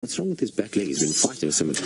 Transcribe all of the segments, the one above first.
What's wrong with his back leg? He's been fighting with someone.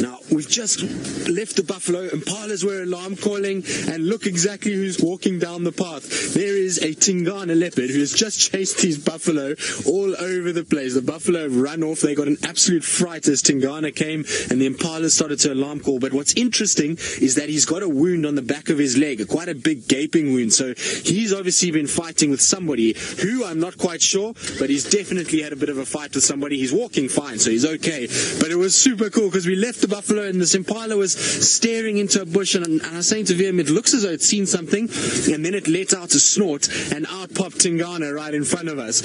Now, we've just left the buffalo. Impalas were alarm calling, and look exactly who's walking down the path. There is a Tingana leopard who has just chased his buffalo all over the place. The buffalo have run off. They got an absolute fright as Tingana came, and the Impalas started to alarm call. But what's interesting is that he's got a wound on the back of his leg, quite a big gaping wound. So he's obviously been fighting with somebody who I'm not quite sure, but he's definitely had a bit of a fight with somebody. He's walking fine, so he's okay. But it was super cool because we left the buffalo and this Impala was staring into a bush, and I was saying to VM, it looks as though it's seen something, and then it let out a snort, and out popped Tingana right in front of us.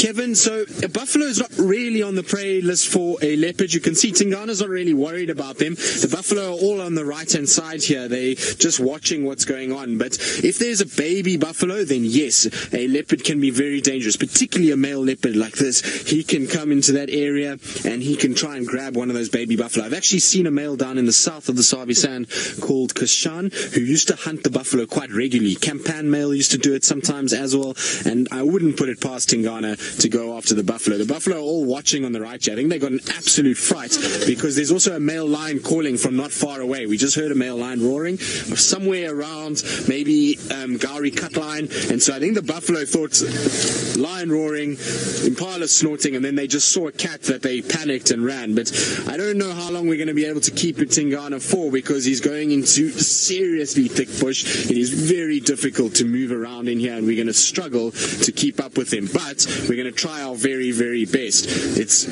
Kevin, so a buffalo is not really on the prey list for a leopard. You can see Tingana's not really worried about them. The buffalo are all on the right-hand side here. They're just watching what's going on. But if there's a baby buffalo, then yes, a leopard can be very dangerous, particularly a male leopard like this. He can come into that area and he can try and grab one of those baby buffalo. I've actually seen a male down in the south of the Sabi Sand called Kashan, who used to hunt the buffalo quite regularly. Campan male used to do it sometimes as well, and I wouldn't put it past Tingana to go after the buffalo. The buffalo are all watching on the right here. I think they got an absolute fright because there's also a male lion calling from not far away. We just heard a male lion roaring somewhere around maybe Gowrie cut line, and so I think the buffalo thought lion roaring, Impala snorting, and then they just saw a cat that they panicked and ran. But I don't know how long we're going to be able to keep Tingana for, because he's going into seriously thick bush. It is very difficult to move around in here, and we're going to struggle to keep up with him. But we're going to try our very, very best. It's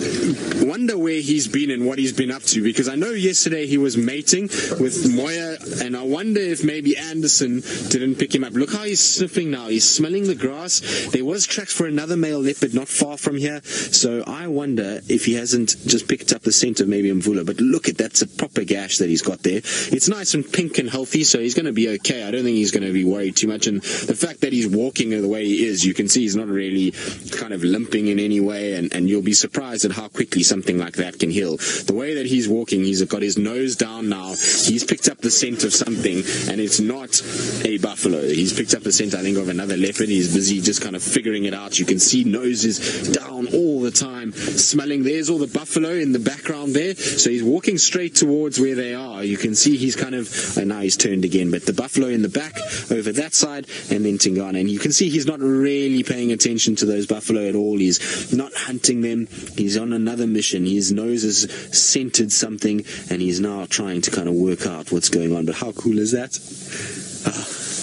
wonder where he's been and what he's been up to, because I know yesterday he was mating with Moya, and I wonder if maybe Anderson didn't pick him up. Look how he's sniffing now. He's smelling the grass. There was tracks for another male leopard not far from here, so I wonder if he hasn't just picked up the scent of maybe Mvula. But look at that's a proper gash that he's got there. It's nice and pink and healthy, so he's going to be okay. I don't think he's going to be worried too much, and the fact that he's walking the way he is, you can see he's not really kind of limping in any way, and you'll be surprised at how quickly something like that can heal. The way that he's walking, he's got his nose down now. He's picked up the scent of something, and it's not a buffalo. He's picked up the scent, I think, of another leopard. He's busy just kind of figuring it out. You can see noses down all the time, smelling. There's all the buffalo in the background there, so he's walking straight towards where they are. You can see he's kind of, and now he's turned again, but the buffalo in the back over that side, and then Tingana, and you can see he's not really paying attention to those buffalo at all. He's not hunting them. He's on another mission. His nose has scented something, and he's now trying to kind of work out what's going on. But how cool is that?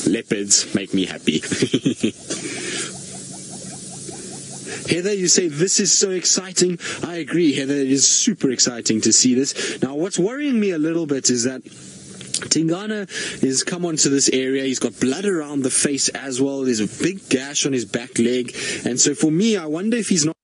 Leopards make me happy. Heather, you say this is so exciting. I agree, Heather. It is super exciting to see this. Now, what's worrying me a little bit is that Tingana has come onto this area. He's got blood around the face as well. There's a big gash on his back leg. And so for me, I wonder if he's not...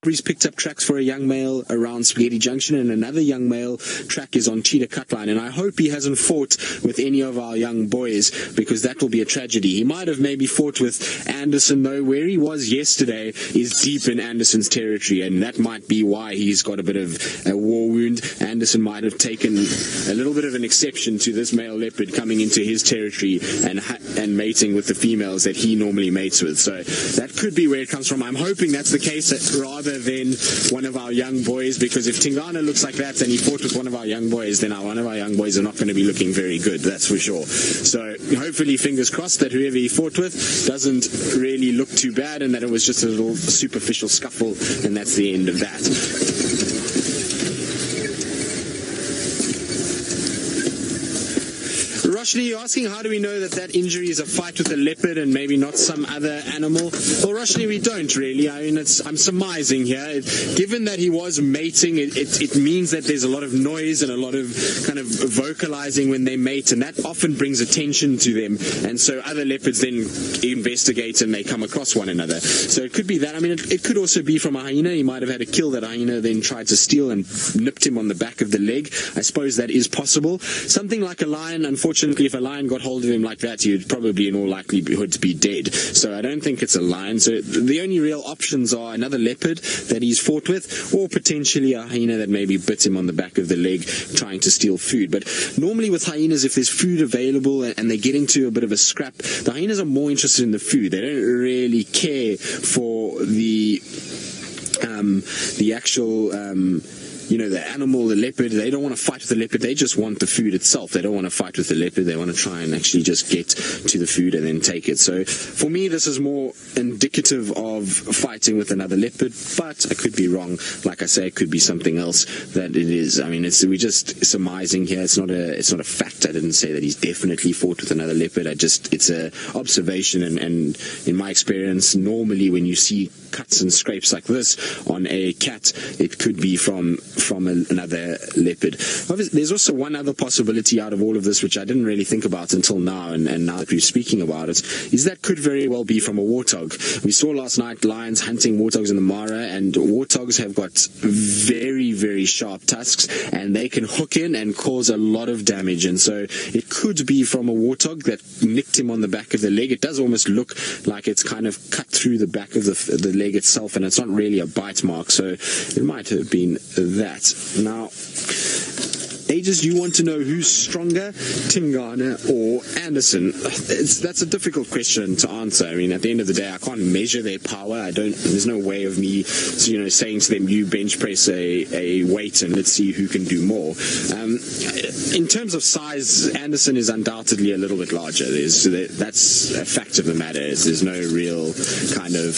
He's picked up tracks for a young male around Spaghetti Junction, and another young male track is on Cheetah Cutline, and I hope he hasn't fought with any of our young boys, because that will be a tragedy. He might have maybe fought with Anderson, though. Where he was yesterday is deep in Anderson's territory, and that might be why he's got a bit of a war wound. Anderson might have taken a little bit of an exception to this male leopard coming into his territory and mating with the females that he normally mates with, so that could be where it comes from. I'm hoping that's the case, rather than one of our young boys, because if Tingana looks like that and he fought with one of our young boys, then one of our young boys are not going to be looking very good, that's for sure. So hopefully, fingers crossed, that whoever he fought with doesn't really look too bad, and that it was just a little superficial scuffle, and that's the end of that. Roshni, you're asking how do we know that that injury is a fight with a leopard and maybe not some other animal? Well, Roshni, we don't really. I mean, I'm surmising here. Given that he was mating, it means that there's a lot of noise and a lot of kind of vocalizing when they mate, and that often brings attention to them. And so other leopards then investigate and they come across one another. So it could be that. I mean, it could also be from a hyena. He might have had to kill that hyena, then tried to steal and nipped him on the back of the leg. I suppose that is possible. Something like a lion, unfortunately, frankly, if a lion got hold of him like that, he would probably in all likelihood be dead. So I don't think it's a lion. So the only real options are another leopard that he's fought with, or potentially a hyena that maybe bit him on the back of the leg trying to steal food. But normally with hyenas, if there's food available and they get into a bit of a scrap, the hyenas are more interested in the food. They don't really care for the actual the animal, the leopard. They don't want to fight with the leopard. They just want the food itself. They don't want to fight with the leopard. They want to try and actually just get to the food and then take it. So for me, this is more indicative of fighting with another leopard, but I could be wrong. Like I say, it could be something else that it is. I mean, we're just surmising here. It's not a fact. I didn't say that he's definitely fought with another leopard. It's a observation, and in my experience, normally when you see cuts and scrapes like this on a cat, it could be from another leopard. Obviously, there's also one other possibility out of all of this, which I didn't really think about until now, and now that we're speaking about it, is that could very well be from a warthog. We saw last night lions hunting warthogs in the Mara, and warthogs have got very, very sharp tusks, and they can hook in and cause a lot of damage. And so it could be from a warthog that nicked him on the back of the leg. It does almost look like it's kind of cut through the back of the leg itself, and it's not really a bite mark, so it might have been that. Now, Aegis, you want to know who's stronger, Tingana or Anderson? That's a difficult question to answer. I mean, at the end of the day, I can't measure their power. There's no way of me, saying to them, you bench press a weight and let's see who can do more. In terms of size, Anderson is undoubtedly a little bit larger. That's a fact of the matter. There's no real kind of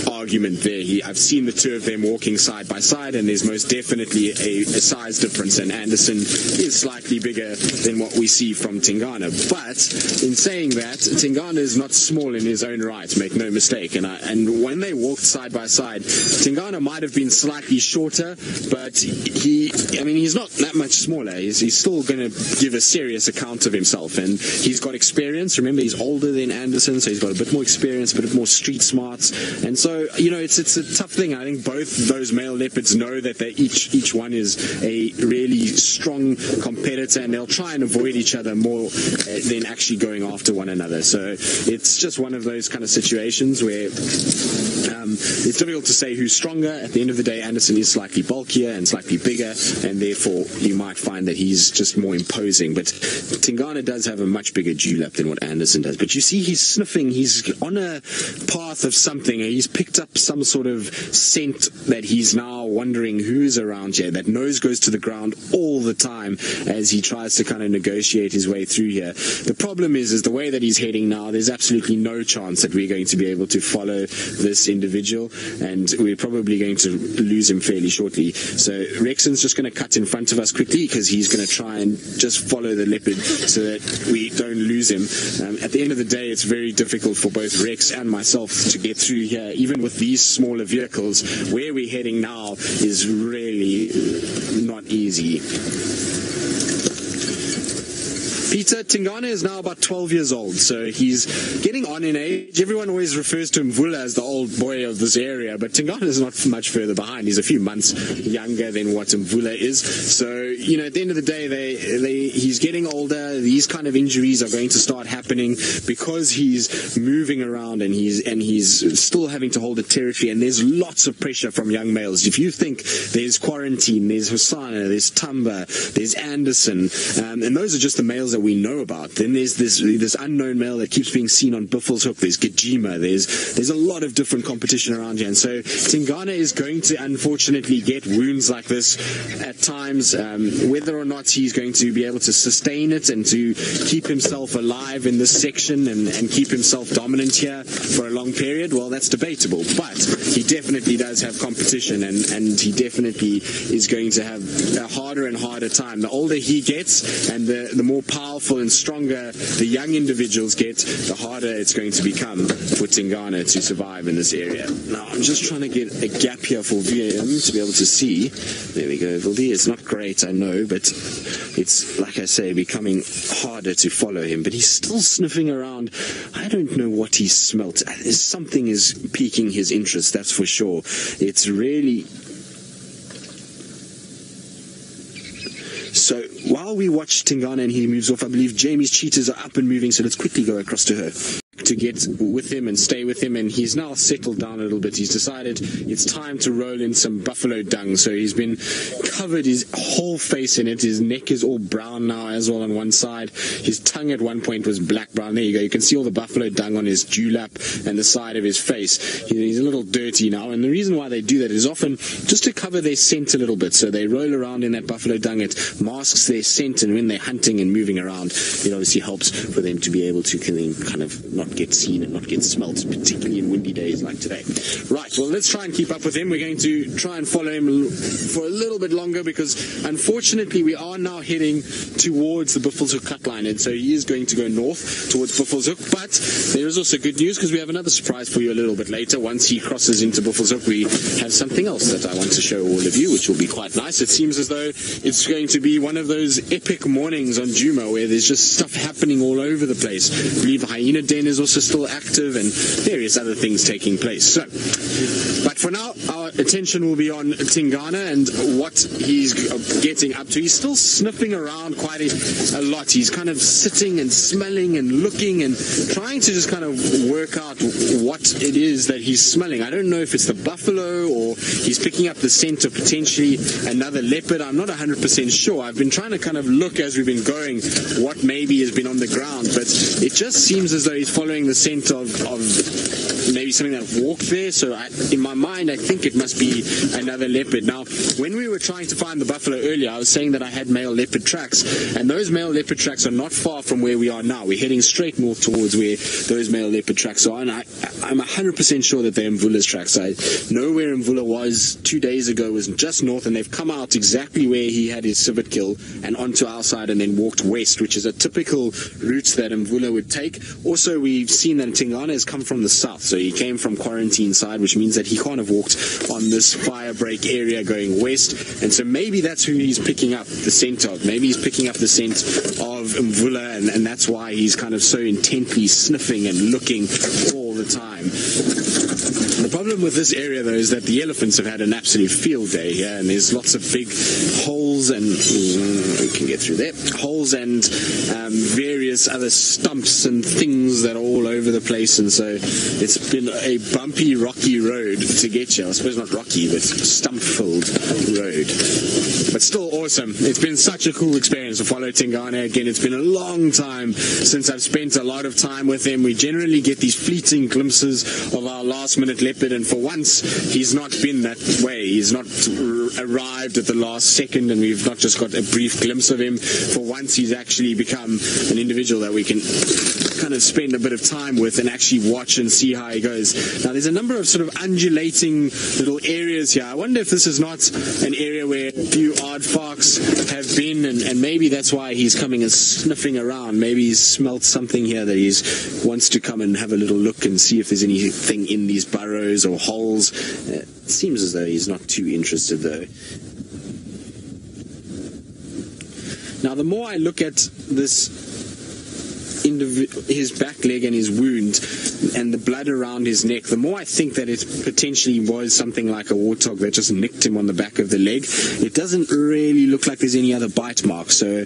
argument there. I've seen the two of them walking side by side, and there's most definitely a size difference, and Anderson is slightly bigger than what we see from Tingana. But in saying that, Tingana is not small in his own right, make no mistake, and when they walked side by side, Tingana might have been slightly shorter, but he's not that much smaller. He's still going to give a serious account of himself, and he's got experience. Remember, he's older than Anderson, so he's got a bit more experience, a bit more street smarts, and so it's a tough thing. I think both those male leopards know that each one is a really strong competitor, and they'll try and avoid each other more than actually going after one another. So it's just one of those kind of situations where it's difficult to say who's stronger. At the end of the day, Anderson is slightly bulkier and slightly bigger, and therefore you might find that he's just more imposing. But Tingana does have a much bigger dewlap than what Anderson does. But you see, he's sniffing. He's on a path of something. He's picked up some sort of scent that he's now wondering who's around here. That nose goes to the ground all the time as he tries to kind of negotiate his way through here. The problem is the way that he's heading now, there's absolutely no chance that we're going to be able to follow this individual, and we're probably going to lose him fairly shortly. So Rexon's just going to cut in front of us quickly, because he's going to try and just follow the leopard so that we don't lose him. At the end of the day, it's very difficult for both Rex and myself to get through here, even with these smaller vehicles. Where we're heading now is really not easy. Peter, Tingana is now about 12 years old, so he's getting on in age. Everyone always refers to Mvula as the old boy of this area, but Tingana is not much further behind. He's a few months younger than what Mvula is. So, at the end of the day, he's getting older. These kind of injuries are going to start happening because he's moving around and he's still having to hold a territory, and there's lots of pressure from young males. If you think there's Quarantine, there's Hosanna, there's Tamba, there's Anderson, and those are just the males that we know about. Then there's this unknown male that keeps being seen on Buffels Hook. There's Djuma. There's a lot of different competition around here, and so Tingana is going to unfortunately get wounds like this at times. Whether or not he's going to be able to sustain it and to keep himself alive in this section and keep himself dominant here for a long period, well, that's debatable. But he definitely does have competition, and he definitely is going to have a harder and harder time. The older he gets and the more powerful and stronger the young individuals get, the harder it's going to become for Tingana to survive in this area. Now, I'm just trying to get a gap here for VM to be able to see. There we go, Vildi. It's not great, I know, but it's, like I say, becoming harder to follow him. But he's still sniffing around. I don't know what he smelt. Something is piquing his interest, that's for sure. It's really... So while while we watch Tingana and he moves off, I believe Jamie's cheetahs are up and moving, so let's quickly go across to her to get with him and stay with him. And he's now settled down a little bit. He's decided it's time to roll in some buffalo dung, so he's been covered his whole face in it. His neck is all brown now as well on one side. His tongue at one point was black brown. There you go, you can see all the buffalo dung on his dewlap and the side of his face. He's a little dirty now, and the reason why they do that is often just to cover their scent a little bit. So they roll around in that buffalo dung, it masks their scent, and when they're hunting and moving around, it obviously helps for them to be able to kind of not get seen and not get smelt, particularly in windy days like today. Right, well, let's try and keep up with him. We're going to try and follow him for a little bit longer, because unfortunately we are now heading towards the Buffelshoek cut line, and so he is going to go north towards Buffelshoek. But there is also good news, because we have another surprise for you a little bit later. Once he crosses into Buffelshoek, we have something else that I want to show all of you, which will be quite nice. It seems as though it's going to be one of those epic mornings on Djuma where there's just stuff happening all over the place. I believe the hyena den is also still active and various other things taking place. So, but for now, our attention will be on Tingana and what he's getting up to. He's still sniffing around quite a lot. He's kind of sitting and smelling and looking and trying to just kind of work out what it is that he's smelling. I don't know if it's the buffalo or he's picking up the scent of potentially another leopard. I'm not 100% sure. I've been trying to kind of look as we've been going what maybe has been on the ground, but it just seems as though he's following the scent of maybe something that walked there. So in my mind, I think it must be another leopard. Now, when we were trying to find the buffalo earlier, I was saying that I had male leopard tracks, and those male leopard tracks are not far from where we are now. We're heading straight north towards where those male leopard tracks are, and I'm 100% sure that they're Mvula's tracks. I know where Mvula was 2 days ago, was just north, and they've come out exactly where he had his civet kill and onto our side and then walked west, which is a typical route that Mvula would take. Also, we've seen that Tingana has come from the south, so he came from quarantine side, which means that he can't have walked on this fire break area going west, and so maybe that's who he's picking up the scent of. Maybe he's picking up the scent of Mvula, and that's why he's kind of so intently sniffing and looking all the time. The problem with this area, though, is that the elephants have had an absolute field day here, and there's lots of big holes, and we can get through there, holes and various other stumps and things that are all over the place, and so it's been a bumpy, rocky road to get here. I suppose not rocky, but stump-filled road. But still awesome. It's been such a cool experience to follow Tingana again. It's been a long time since I've spent a lot of time with him. We generally get these fleeting glimpses of our last-minute leopard, and for once, he's not been that way. He's not arrived at the last second, and we've not just got a brief glimpse of him. For once, he's actually become an individual that we can kind of spend a bit of time with and actually watch and see how he goes. Now, there's a number of sort of undulating little areas here. I wonder if this is not an area where a few aardvarks have been, and maybe that's why he's coming and sniffing around. Maybe he's smelt something here that he wants to come and have a little look and see if there's anything in these burrows or holes. It seems as though he's not too interested, though. Now, the more I look at this his back leg and his wound and the blood around his neck, the more I think that it potentially was something like a warthog that just nicked him on the back of the leg. It doesn't really look like there's any other bite marks, so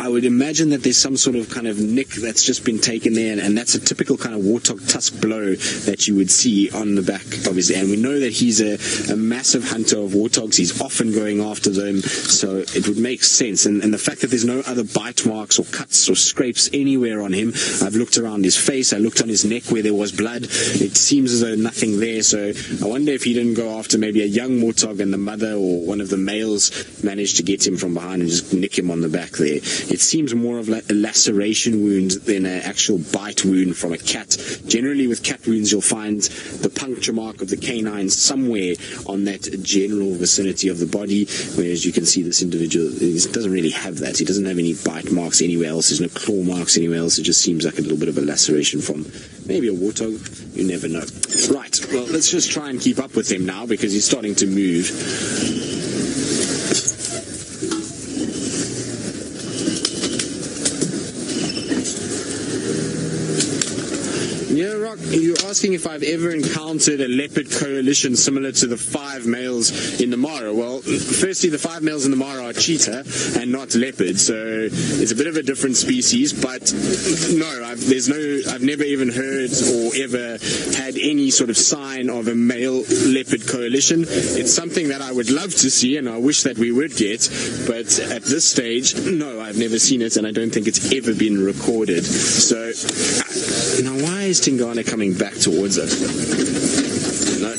I would imagine that there's some sort of kind of nick that's just been taken there, and that's a typical kind of warthog tusk blow that you would see on the back, obviously. And we know that he's a massive hunter of warthogs. He's often going after them, so it would make sense. And the fact that there's no other bite marks or cuts or scrapes anywhere on him. I've looked around his face, I looked on his neck where there was blood. It seems as though nothing there, so I wonder if he didn't go after maybe a young warthog and the mother or one of the males managed to get him from behind and just nick him on the back there. It seems more of a laceration wound than an actual bite wound from a cat. Generally with cat wounds you'll find the puncture mark of the canine somewhere on that general vicinity of the body, whereas you can see this individual doesn't really have that. He doesn't have any bite marks anywhere else. There's no claw marks anywhere else. It just seems like a little bit of a laceration from maybe a warthog. You never know. Right, well, let's just try and keep up with him now because he's starting to move. Yeah, Rock. you're asking if I've ever encountered a leopard coalition similar to the 5 males in the Mara. Well, firstly, the 5 males in the Mara are cheetah and not leopard, so it's a bit of a different species. But no, I've never even heard or ever had any sort of sign of a male leopard coalition. It's something that I would love to see, and I wish that we would get. But at this stage, no, I've never seen it, and I don't think it's ever been recorded. So now, why is Tingana coming back towards us? No.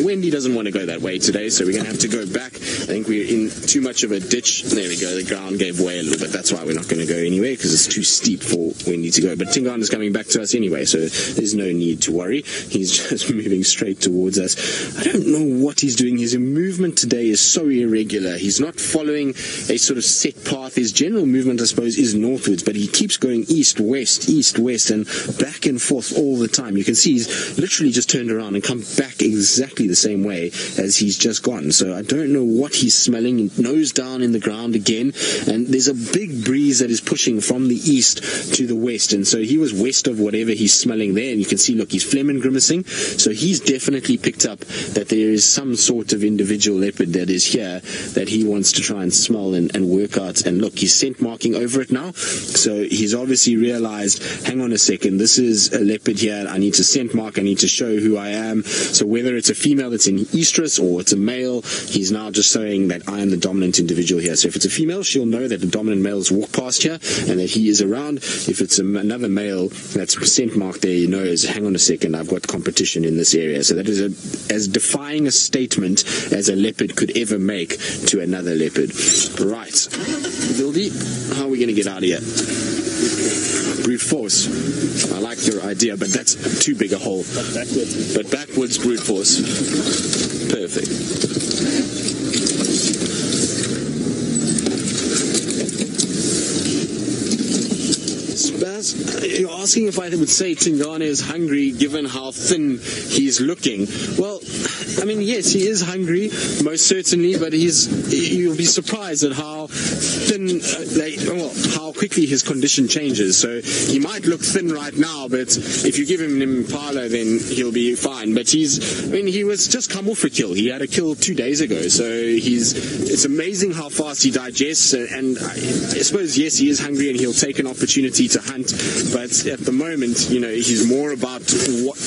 Wendy doesn't want to go that way today, so we're going to have to go back. I think we're in too much of a ditch. There we go. The ground gave way a little bit. That's why we're not going to go anywhere, because it's too steep for Wendy to go. But Tingana's coming back to us anyway, so there's no need to worry. He's just moving straight towards us. I don't know what he's doing. His movement today is so irregular. He's not following a sort of set path. His general movement, I suppose, is northwards, but he keeps going east, west, and back and forth all the time. You can see he's literally just turned around and come back exactly the same way as he's just gone. So I don't know what he's smelling. Nose down in the ground again, and there's a big breeze that is pushing from the east to the west, and so he was west of whatever he's smelling there, and you can see, look, he's phlegm and grimacing, so he's definitely picked up that there is some sort of individual leopard that is here that he wants to try and smell and work out. And look, he's scent marking over it now, so he's obviously realized, hang on a second, this is a leopard here, I need to scent mark, I need to show who I am. So whether it's a female that's in estrus or it's a male, he's now just saying that I am the dominant individual here. So if it's a female, she'll know that the dominant male has walked past here and that he is around. If it's another male that's scent marked there, you know, is, hang on a second, I've got competition in this area. So that is as defying a statement as a leopard could ever make to another leopard. Right, Vildi, how are we going to get out of here? Brute force. I like your idea, but that's too big a hole. But backwards brute force. Perfect. You're asking if I would say Tingana is hungry given how thin he's looking. Well, I mean, yes, he is hungry, most certainly, but you'll be surprised at how thin, how quickly his condition changes. So he might look thin right now, but if you give him an impala, then he'll be fine. But he was just come off a kill. He had a kill 2 days ago, so it's amazing how fast he digests. And I suppose, yes, he is hungry and he'll take an opportunity to hunt, but at the moment, you know, he's more about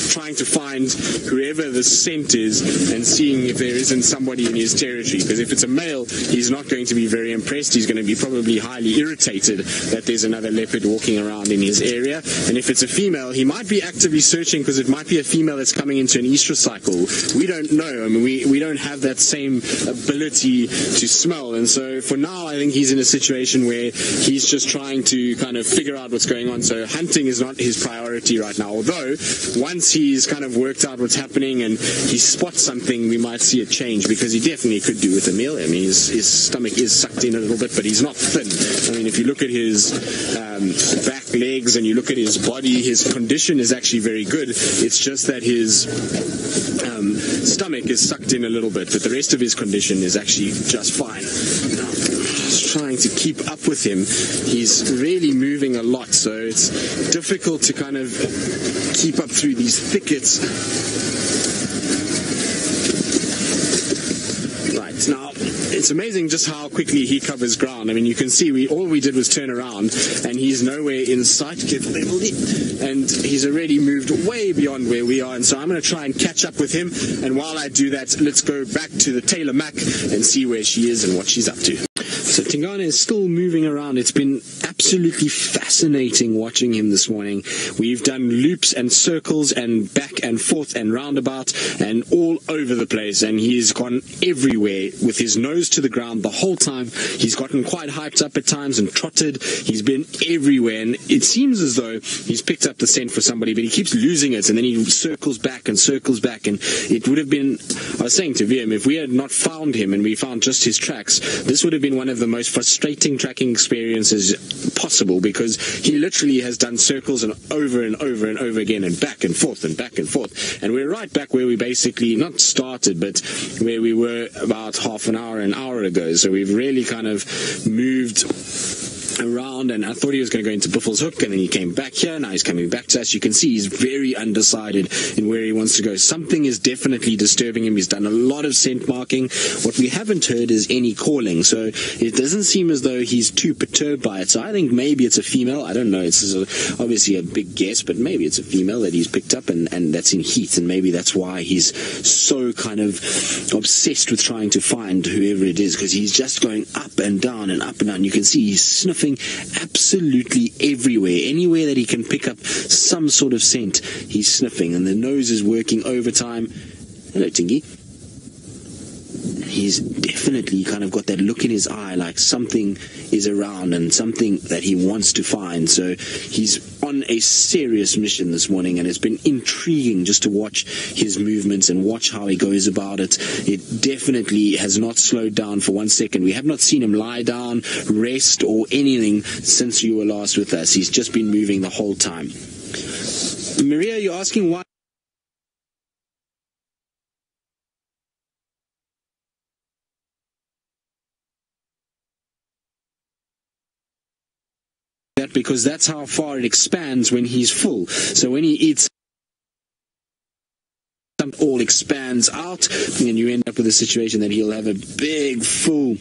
trying to find whoever the scent is and seeing if there isn't somebody in his territory, because if it's a male, he's not going to be very impressed. He's going to be probably highly irritated that there's another leopard walking around in his area. And if it's a female, he might be actively searching because it might be a female that's coming into an estrus cycle. We don't know. I mean, we don't have that same ability to smell, and so for now I think he's in a situation where he's just trying to kind of figure out what's going on. So hunting is not his priority right now, although once he's kind of worked out what's happening and he spots something, we might see a change, because he definitely could do with a meal. I mean, his stomach is sucked in a little bit, but he's not thin. I mean, if you look at his back legs and you look at his body, his condition is actually very good. It's just that his stomach is sucked in a little bit, but the rest of his condition is actually just fine. Now, just trying to keep up with him. He's really moving a lot, so it's difficult to kind of keep up through these thickets. Right, now, it's amazing just how quickly he covers ground. I mean, you can see all we did was turn around and he's nowhere in sight. And he's already moved way beyond where we are. And so I'm going to try and catch up with him. And while I do that, let's go back to the Taylor Mac and see where she is and what she's up to. So Tingana is still moving around. It's been absolutely fascinating watching him this morning. We've done loops and circles and back and forth and roundabout and all over the place, and he's gone everywhere with his nose to the ground the whole time. He's gotten quite hyped up at times and trotted. He's been everywhere, and it seems as though he's picked up the scent for somebody, but he keeps losing it, and then he circles back, and it would have been, I was saying to VM, if we had not found him and we found just his tracks, this would have been one of the most frustrating tracking experiences possible, because he literally has done circles and over again, and back and forth, and we're right back where we basically not started, but where we were about an hour ago. So we've really kind of moved around, and I thought he was going to go into Buffel's hook, and then he came back here. Now he's coming back to us. You can see he's very undecided in where he wants to go. Something is definitely disturbing him. He's done a lot of scent marking. What we haven't heard is any calling, so it doesn't seem as though he's too perturbed by it. So I think maybe it's a female. I don't know. It's obviously a big guess, but maybe it's a female that he's picked up, and that's in heat, and maybe that's why he's so kind of obsessed with trying to find whoever it is, because he's just going up and down and up and down. You can see he's sniffing absolutely everywhere. Anywhere that he can pick up some sort of scent, he's sniffing, and the nose is working overtime. Hello, Tingy. He's definitely kind of got that look in his eye like something is around and something that he wants to find. So he's on a serious mission this morning, and it's been intriguing just to watch his movements and watch how he goes about it. It definitely has not slowed down for 1 second. We have not seen him lie down, rest, or anything since you were last with us. He's just been moving the whole time. Maria, you're asking why that, because that's how far it expands when he's full. So when he eats, all expands out, and you end up with a situation that he'll have a big, full,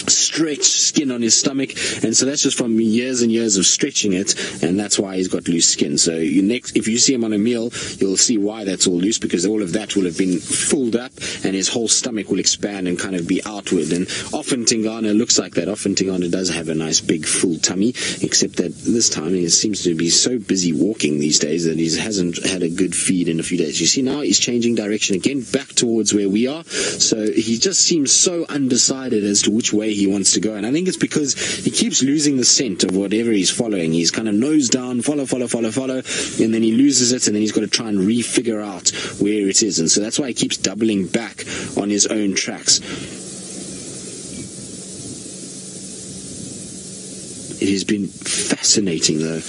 stretched skin on his stomach, and so that's just from years and years of stretching it, and that's why he's got loose skin. So if you see him on a meal, you'll see why that's all loose, because all of that will have been filled up, and his whole stomach will expand and kind of be outward. And often Tingana looks like that. Often Tingana does have a nice big full tummy, except that this time he seems to be so busy walking these days that he hasn't had a good feed in a few days. You see now he's changing direction again, back towards where we are. So he just seems so undecided as to which way he wants to go, and I think it's because he keeps losing the scent of whatever he's following. He's kind of nose down, follow, and then he loses it, and then he's got to try and re-figure out where it is, and so that's why he keeps doubling back on his own tracks. It has been fascinating, though.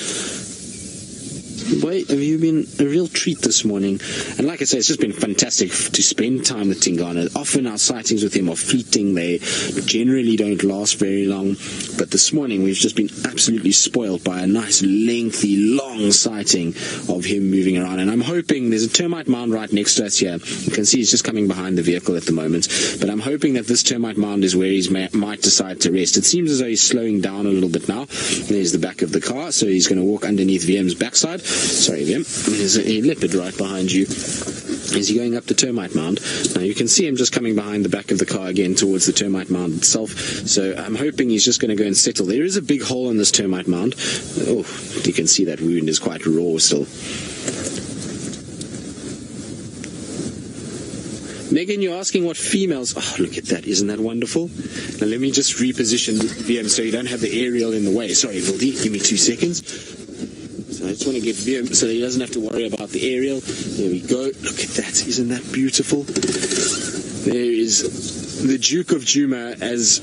Boy, have you been a real treat this morning. And like I say, it's just been fantastic to spend time with Tingana. Often our sightings with him are fleeting. They generally don't last very long. But this morning we've just been absolutely spoiled by a nice, lengthy, long sighting of him moving around. And I'm hoping there's a termite mound right next to us here. You can see he's just coming behind the vehicle at the moment. But I'm hoping that this termite mound is where he might decide to rest. It seems as though he's slowing down a little bit now. There's the back of the car, so he's going to walk underneath VM's backside. Sorry, Vim. There's a leopard right behind you. Is he going up the termite mound? Now you can see him just coming behind the back of the car again towards the termite mound itself. So I'm hoping he's just going to go and settle. There is a big hole in this termite mound. Oh, you can see that wound is quite raw still. Megan, you're asking what females... Oh, look at that. Isn't that wonderful? Now let me just reposition VM so you don't have the aerial in the way. Sorry, Vildi. Give me 2 seconds. I just want to get VM so that he doesn't have to worry about the aerial. There we go. Look at that. Isn't that beautiful? There is the Duke of Djuma as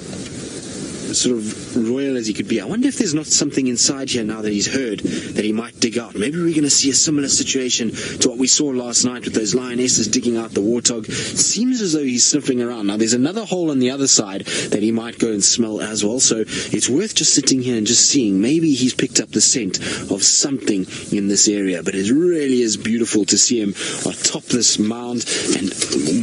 sort of royal as he could be. I wonder if there's not something inside here now that he's heard that he might dig out. Maybe we're going to see a similar situation to what we saw last night with those lionesses digging out the warthog. It seems as though he's sniffing around. Now there's another hole on the other side that he might go and smell as well. So it's worth just sitting here and just seeing. Maybe he's picked up the scent of something in this area. But it really is beautiful to see him atop this mound and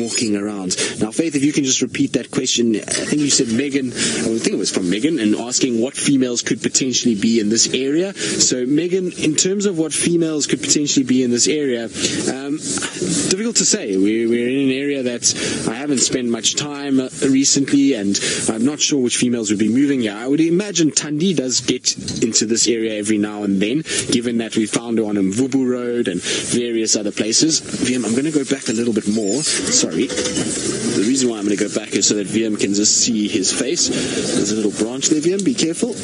walking around. Now Faith, if you can just repeat that question. I think you said Megan, I think it was from Megan, and asking what females could potentially be in this area. So Megan, in terms of what females could potentially be in this area, difficult to say. We're in an area that I haven't spent much time recently, and I'm not sure which females would be moving here. I would imagine Tandi does get into this area every now and then, given that we found her on Mvubu Road and various other places. VM, I'm going to go back a little bit more. Sorry. The reason why I'm going to go back is so that VM can just see his face. There's a little branch there, VM. Be careful.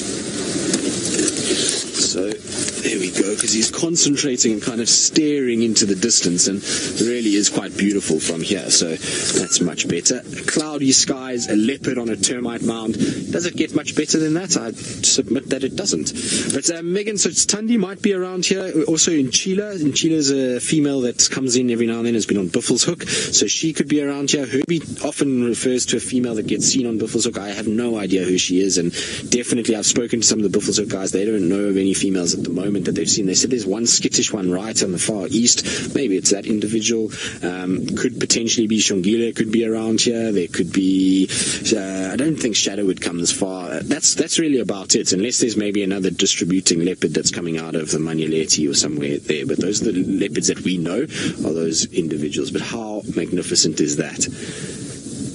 So there There we go, because he's concentrating and kind of staring into the distance, and really is quite beautiful from here, so that's much better. Cloudy skies, a leopard on a termite mound. Does it get much better than that? I submit that it doesn't. But Megan, so Tandi might be around here, also in Chila. In Chila's a female that comes in every now and then, has been on Buffel's Hook, so she could be around here. Herbie often refers to a female that gets seen on Buffel's Hook. I have no idea who she is, and definitely I've spoken to some of the Buffel's Hook guys. They don't know of any females at the moment that they've seen. They said there's one skittish one right on the far east. Maybe it's that individual. Could potentially be Shongile, could be around here. There could be I don't think Shadow would come this far. That's really about it, unless there's maybe another distributing leopard that's coming out of the Manyeleti or somewhere there. But those are the leopards that we know, are those individuals. But how magnificent is that?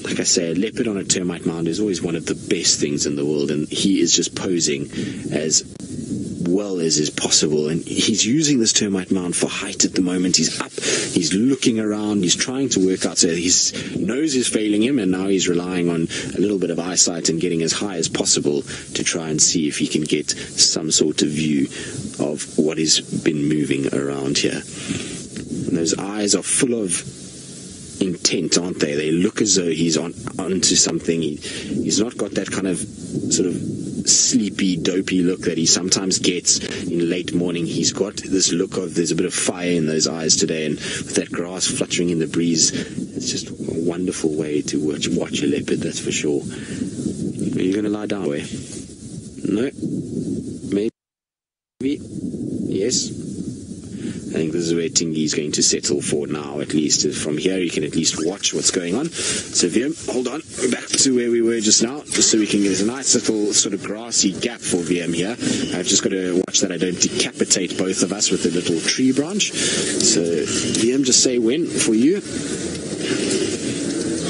Like I say, a leopard on a termite mound is always one of the best things in the world, and he is just posing as well as is possible, and he's using this termite mound for height at the moment. He's up, he's looking around, he's trying to work out, so his nose is failing him, and now he's relying on a little bit of eyesight and getting as high as possible to try and see if he can get some sort of view of what has been moving around here. And those eyes are full of intent, aren't they? They look as though he's onto something. He's not got that kind of sort of sleepy, dopey look that he sometimes gets in late morning. He's got this look of there's a bit of fire in those eyes today, and with that grass fluttering in the breeze, it's just a wonderful way to watch a leopard, that's for sure. Are you going to lie down? Way? No? Maybe? Yes? I think this is where Tingy's going to settle for now, at least. From here, you can at least watch what's going on. So, Viam, hold on. Back to where we were just now, just so we can get a nice little sort of grassy gap for VM here. I've just got to watch that I don't decapitate both of us with the little tree branch. So, VM, just say when for you.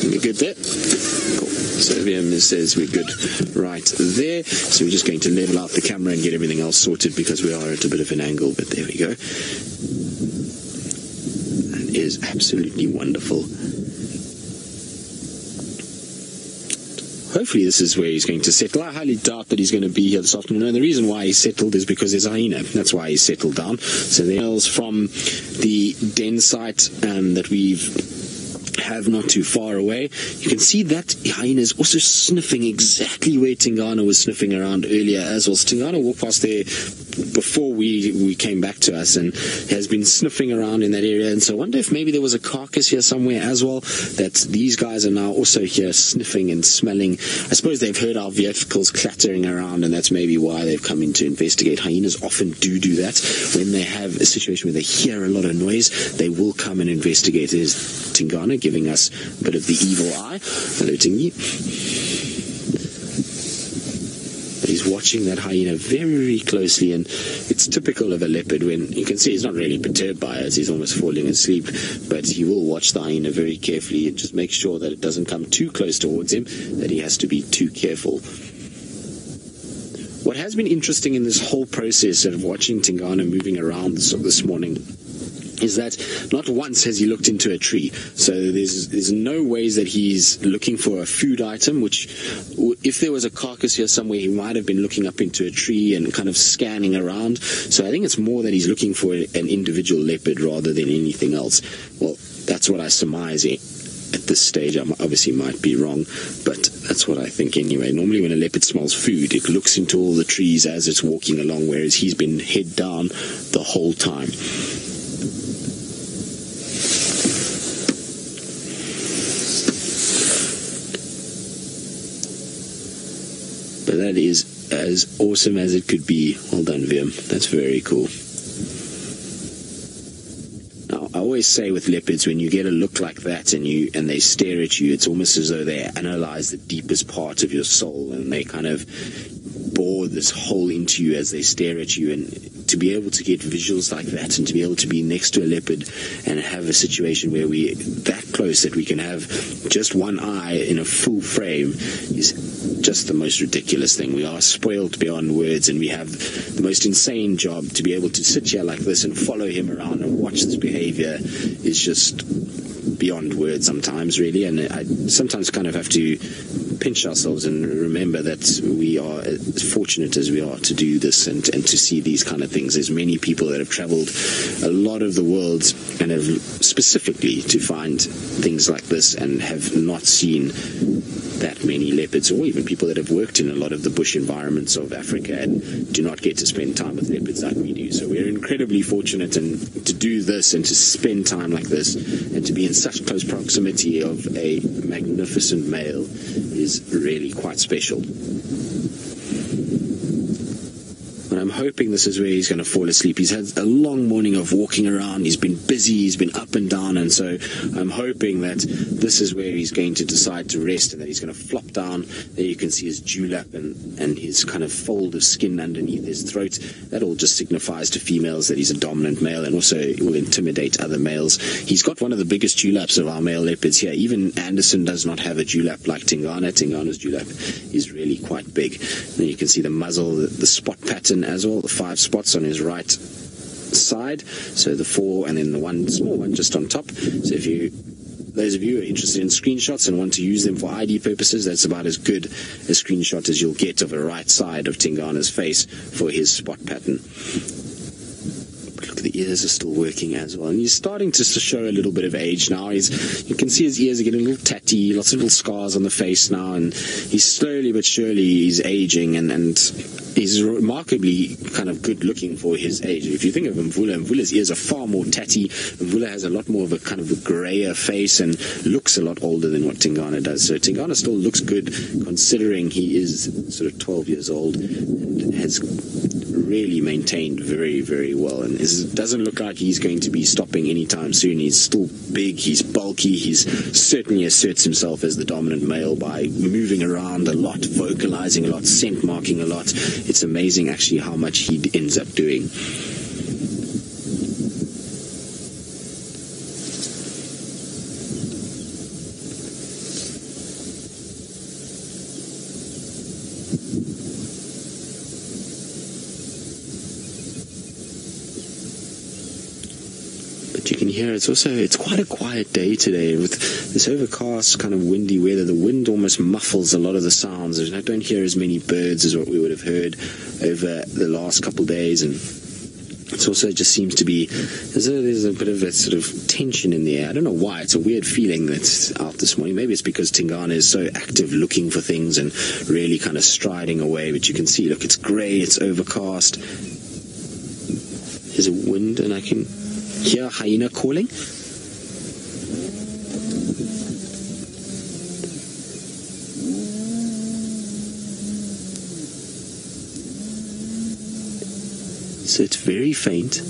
We're good there? Cool. So VM says we're good right there. So we're just going to level out the camera and get everything else sorted because we are at a bit of an angle, but there we go. That is absolutely wonderful. Hopefully this is where he's going to settle. I highly doubt that he's going to be here this afternoon. And the reason why he's settled is because there's a hyena. That's why he's settled down. So the animals from the den site that we've have not too far away. You can see that hyena is also sniffing exactly where Tingana was sniffing around earlier as well. So Tingana walked past there before we came back to us and has been sniffing around in that area. And so I wonder if maybe there was a carcass here somewhere as well, that these guys are now also here sniffing and smelling. I suppose they've heard our vehicles clattering around, and that's maybe why they've come in to investigate. Hyenas often do that. When they have a situation where they hear a lot of noise, they will come and investigate. There's Tingana giving us a bit of the evil eye. Hello, Tingy. He's watching that hyena very closely, and it's typical of a leopard. When you can see he's not really perturbed by it, he's almost falling asleep, but he will watch the hyena very carefully and just make sure that it doesn't come too close towards him, that he has to be too careful. What has been interesting in this whole process of watching Tingana moving around this morning is that not once has he looked into a tree. So there's no ways that he's looking for a food item, which if there was a carcass here somewhere, he might have been looking up into a tree and kind of scanning around. So I think it's more that he's looking for an individual leopard rather than anything else. Well, that's what I surmise at this stage. I obviously might be wrong, but that's what I think anyway. Normally when a leopard smells food, it looks into all the trees as it's walking along, whereas he's been head down the whole time. But that is as awesome as it could be. Well done, Viam. That's very cool. Now, I always say with leopards, when you get a look like that and they stare at you, it's almost as though they analyze the deepest part of your soul, and they kind of bore this hole into you as they stare at you. And to be able to get visuals like that, and to be able to be next to a leopard and have a situation where we're that close that we can have just one eye in a full frame is just the most ridiculous thing. We are spoiled beyond words, and we have the most insane job. To be able to sit here like this and follow him around and watch this behavior is just beyond words sometimes, really. And I sometimes kind of have to pinch ourselves and remember that we are as fortunate as we are to do this and to see these kind of things. There's many people that have traveled a lot of the world and have specifically to find things like this and have not seen that many leopards, or even people that have worked in a lot of the bush environments of Africa and do not get to spend time with leopards like we do. So we're incredibly fortunate and to do this and to spend time like this and to be in such close proximity of a magnificent male is really quite special. And I'm hoping this is where he's going to fall asleep. He's had a long morning of walking around. He's been busy. He's been up and down. And so I'm hoping that this is where he's going to decide to rest and that he's going to flop down. There you can see his dewlap and his kind of fold of skin underneath his throat. That all just signifies to females that he's a dominant male and also will intimidate other males. He's got one of the biggest dewlaps of our male leopards here. Even Anderson does not have a dewlap like Tingana. Tingana's dewlap is really quite big. And you can see the muzzle, the spot pattern as well, the 5 spots on his right side, so the 4 and then the one small one just on top. So if those of you who are interested in screenshots and want to use them for ID purposes, that's about as good a screenshot as you'll get of a right side of Tingana's face for his spot pattern. But look, the ears are still working as well, and he's starting to show a little bit of age now. You can see his ears are getting a little tatty, lots of little scars on the face now, and he's slowly but surely he's aging and he's remarkably kind of good looking for his age. If you think of Mvula's ears are far more tatty. Mvula has a lot more of a kind of a grayer face and looks a lot older than what Tingana does. So Tingana still looks good considering he is sort of 12 years old and has really maintained very, very well. And it doesn't look like he's going to be stopping anytime soon. He's still big, he's bulky, he's certainly asserts himself as the dominant male by moving around a lot, vocalizing a lot, scent marking a lot. It's amazing actually how much he ends up doing. But you can hear it's quite a quiet day today with this overcast kind of windy weather. The wind almost muffles a lot of the sounds. I don't hear as many birds as what we would have heard over the last couple of days, and it also just seems to be there's a bit of a sort of tension in the air. I don't know why. It's a weird feeling that's out this morning. Maybe it's because Tingana is so active looking for things and really kind of striding away. But you can see, look, it's grey, it's overcast. There's a wind and I can hear Hyena calling. So it's very faint.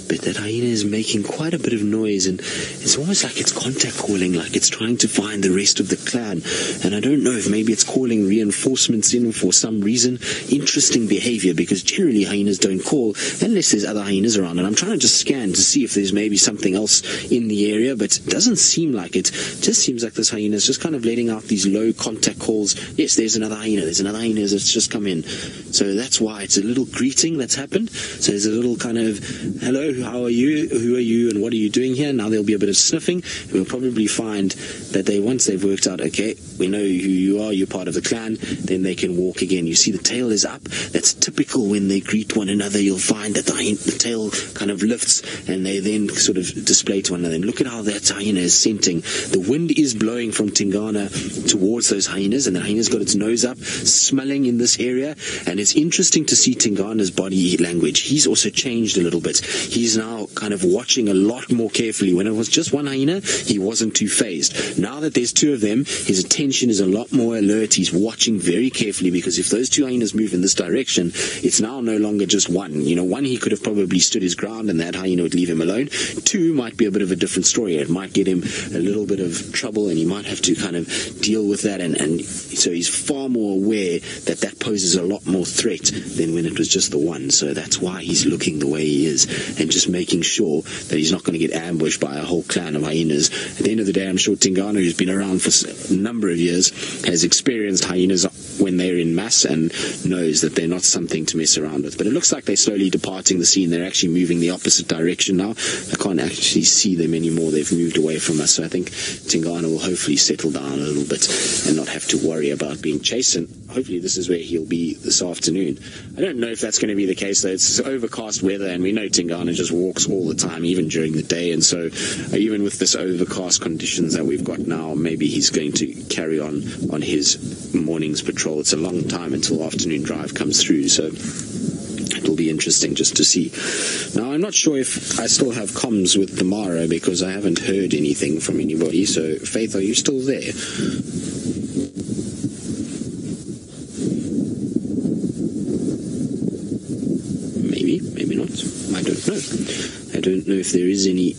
But that hyena is making quite a bit of noise, and it's almost like it's contact calling, like it's trying to find the rest of the clan. And I don't know if maybe it's calling reinforcements in for some reason. Interesting behavior, because generally hyenas don't call unless there's other hyenas around. And I'm trying to just scan to see if there's maybe something else in the area, but it doesn't seem like it. It just seems like this hyena is just kind of letting out these low contact calls. Yes, there's another hyena that's just come in. So that's why it's a little greeting that's happened. So there's a little kind of, hello, how are you? Who are you? And what are you doing here? Now there'll be a bit of sniffing. We'll probably find that once they've worked out, okay, we know who you are, you're part of the clan, then they can walk again. You see the tail is up. That's typical when they greet one another. You'll find that the tail kind of lifts and they then sort of display to one another. And look at how that hyena is scenting. The wind is blowing from Tingana towards those hyenas, and the hyena's got its nose up, smelling in this area. And it's interesting to see Tingana's body language. He's also changed a little bit. He's now kind of watching a lot more carefully. When it was just one hyena, he wasn't too phased. Now that there's two of them, his attention is a lot more alert. He's watching very carefully, because if those two hyenas move in this direction, it's now no longer just one. One, he could have probably stood his ground and that hyena would leave him alone. Two might be a bit of a different story. It might get him a little bit of trouble and he might have to kind of deal with that. And so he's far more aware that poses a lot more threat than when it was just the one. So that's why he's looking the way he is and just making sure that he's not going to get ambushed by a whole clan of hyenas. At the end of the day, I'm sure Tingana, who's been around for a number of years, has experienced hyenas when they're in mass and knows that they're not something to mess around with. But it looks like they're slowly departing the scene. They're actually moving the opposite direction now. I can't actually see them anymore. They've moved away from us. So I think Tingana will hopefully settle down a little bit and not have to worry about being chased. And hopefully this is where he'll be this afternoon. I don't know if that's going to be the case, though. It's overcast weather, and we know Tingana just walks all the time, even during the day. And so even with this overcast conditions that we've got now, maybe he's going to carry on his morning's patrol. It's a long time until afternoon drive comes through, so it'll be interesting just to see. Now, I'm not sure if I still have comms with the Mara, because I haven't heard anything from anybody. So, Faith, are you still there? Maybe not. I don't know. I don't know if there is any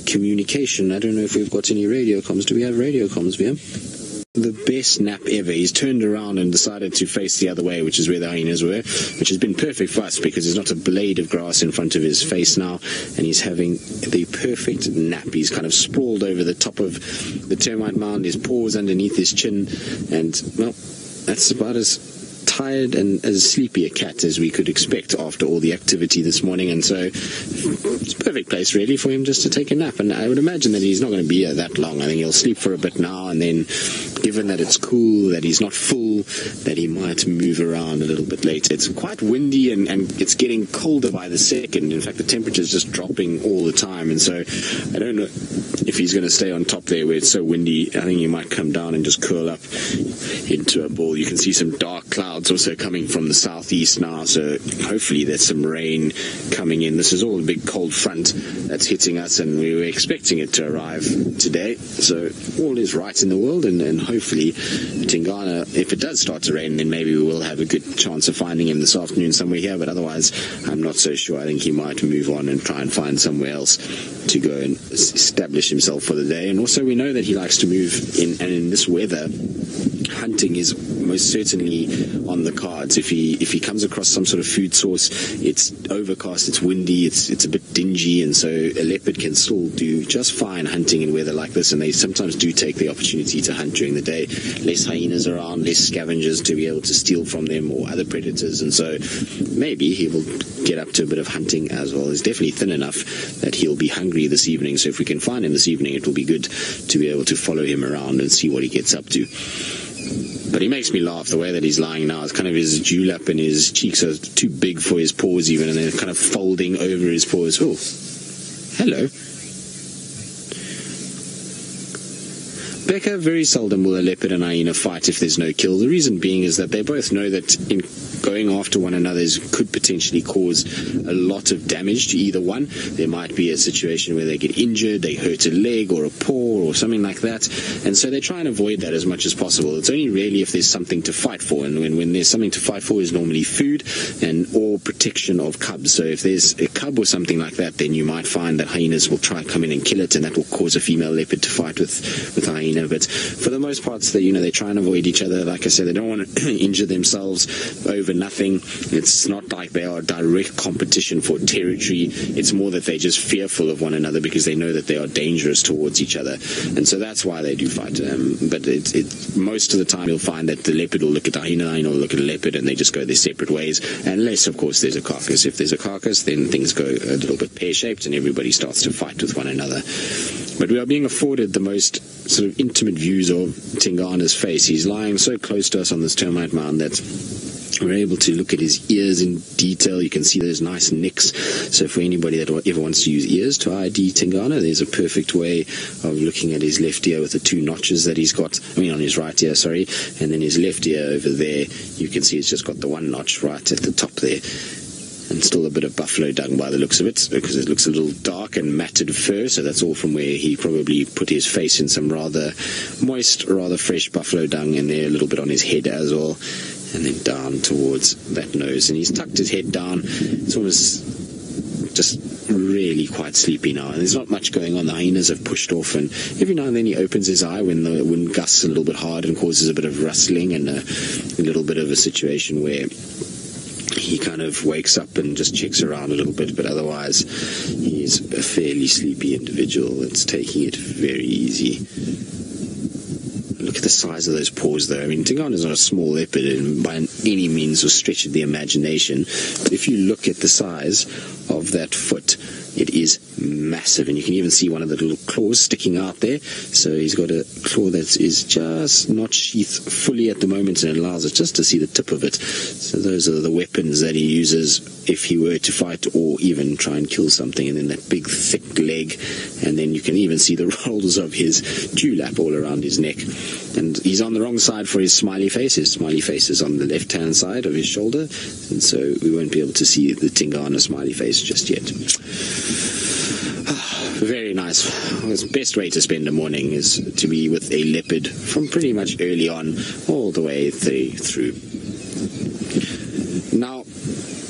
communication. I don't know if we've got any radio comms. Do we have radio comms, Bia? The best nap ever. He's turned around and decided to face the other way, which is where the hyenas were, which has been perfect for us because there's not a blade of grass in front of his face now, and he's having the perfect nap. He's kind of sprawled over the top of the termite mound, his paws underneath his chin, and, well, that's about as tired and as sleepy a cat as we could expect after all the activity this morning. And so it's a perfect place really for him just to take a nap, and I would imagine that he's not going to be here that long. I think he'll sleep for a bit now, and then given that it's cool, that he's not full, that he might move around a little bit later. It's quite windy, and it's getting colder by the second. In fact, the temperature is just dropping all the time, and so I don't know if he's going to stay on top there where it's so windy. I think he might come down and just curl up into a ball. You can see some dark clouds also coming from the southeast now, so hopefully there's some rain coming in. This is all a big cold front that's hitting us, and we were expecting it to arrive today, so all is right in the world, and hopefully Tingana, if it does start to rain, then maybe we will have a good chance of finding him this afternoon somewhere here, but otherwise I'm not so sure. I think he might move on and try and find somewhere else to go and establish himself for the day. And also we know that he likes to move in, and in this weather hunting is most certainly on the cards. If he comes across some sort of food source, it's overcast, it's windy, it's a bit dingy, and so a leopard can still do just fine hunting in weather like this, and they sometimes do take the opportunity to hunt during the day. Less hyenas around, less scavengers to be able to steal from them or other predators, and so maybe he will get up to a bit of hunting as well. He's definitely thin enough that he'll be hungry this evening, so if we can find him this evening, it will be good to be able to follow him around and see what he gets up to. But he makes me laugh the way that he's lying now. It's kind of his dewlap and his cheeks are too big for his paws even, and they're kind of folding over his paws. Oh, hello. Becca, very seldom will a leopard and hyena fight if there's no kill. The reason being is that they both know that in going after one another could potentially cause a lot of damage to either one. There might be a situation where they get injured, they hurt a leg or a paw or something like that, and so they try and avoid that as much as possible. It's only really if there's something to fight for, and when there's something to fight for is normally food and or protection of cubs. So if there's a cub or something like that, then you might find that hyenas will try and come in and kill it, and that will cause a female leopard to fight with a hyena. But for the most part, they try and avoid each other. Like I said, they don't want to injure themselves over nothing. It's not like they are direct competition for territory. It's more that they're just fearful of one another because they know that they are dangerous towards each other, and so that's why they do fight. But most of the time you'll find that the leopard will look at the hyena will look at a leopard, and they just go their separate ways, unless of course there's a carcass. If there's a carcass, then things go a little bit pear-shaped and everybody starts to fight with one another. But we are being afforded the most sort of intimate views of Tingana's face. He's lying so close to us on this termite mound that we're able to look at his ears in detail. You can see those nice nicks. So for anybody that ever wants to use ears to ID Tingana, there's a perfect way of looking at his left ear with the two notches that he's got. I mean, on his right ear, sorry. And then his left ear over there, you can see it's just got the one notch right at the top there. And still a bit of buffalo dung by the looks of it, because it looks a little dark and matted fur, so that's all from where he probably put his face in some rather moist, rather fresh buffalo dung in there, a little bit on his head as well, and then down towards that nose. And he's tucked his head down. It's almost just really quite sleepy now, and there's not much going on. The hyenas have pushed off, and every now and then he opens his eye when the wind gusts a little bit hard and causes a bit of rustling and a little bit of a situation where he kind of wakes up and just checks around a little bit, but otherwise he's a fairly sleepy individual that's taking it very easy. Look at the size of those paws, though. I mean, Tingana is not a small leopard by any means or stretch of the imagination. But if you look at the size of that foot, it is massive, and you can even see one of the little claws sticking out there. So he's got a claw that is just not sheathed fully at the moment, and it allows us just to see the tip of it. So those are the weapons that he uses if he were to fight or even try and kill something. And then that big thick leg, and then you can even see the rolls of his dewlap all around his neck. And he's on the wrong side for his smiley face. His smiley face is on the left-hand side of his shoulder, and so we won't be able to see the Tingana smiley face just yet. Very nice. The best way to spend a morning is to be with a leopard from pretty much early on all the way through. Now,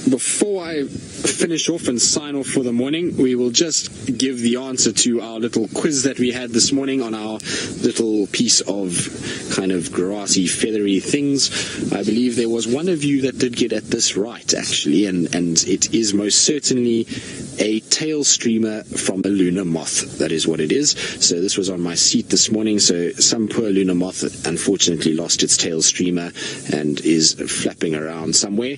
before I finish off and sign off for the morning, we will just give the answer to our little quiz that we had this morning on our little piece of kind of grassy, feathery things. I believe there was one of you that did get at this right, actually, and it is most certainly a tail streamer from a lunar moth. That is what it is. So this was on my seat this morning. So some poor lunar moth unfortunately lost its tail streamer and is flapping around somewhere.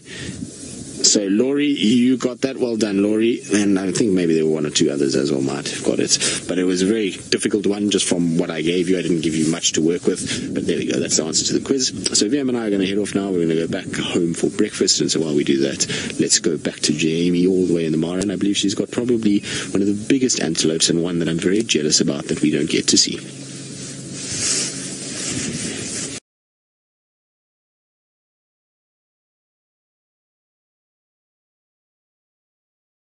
So Laurie, you got that. Well done, Laurie. And I think maybe there were one or two others as well might have got it. But it was a very difficult one just from what I gave you. I didn't give you much to work with. But there we go. That's the answer to the quiz. So VM and I are going to head off now. We're going to go back home for breakfast. And so while we do that, let's go back to Jamie all the way in the Mara. And I believe she's got probably one of the biggest antelopes and one that I'm very jealous about that we don't get to see.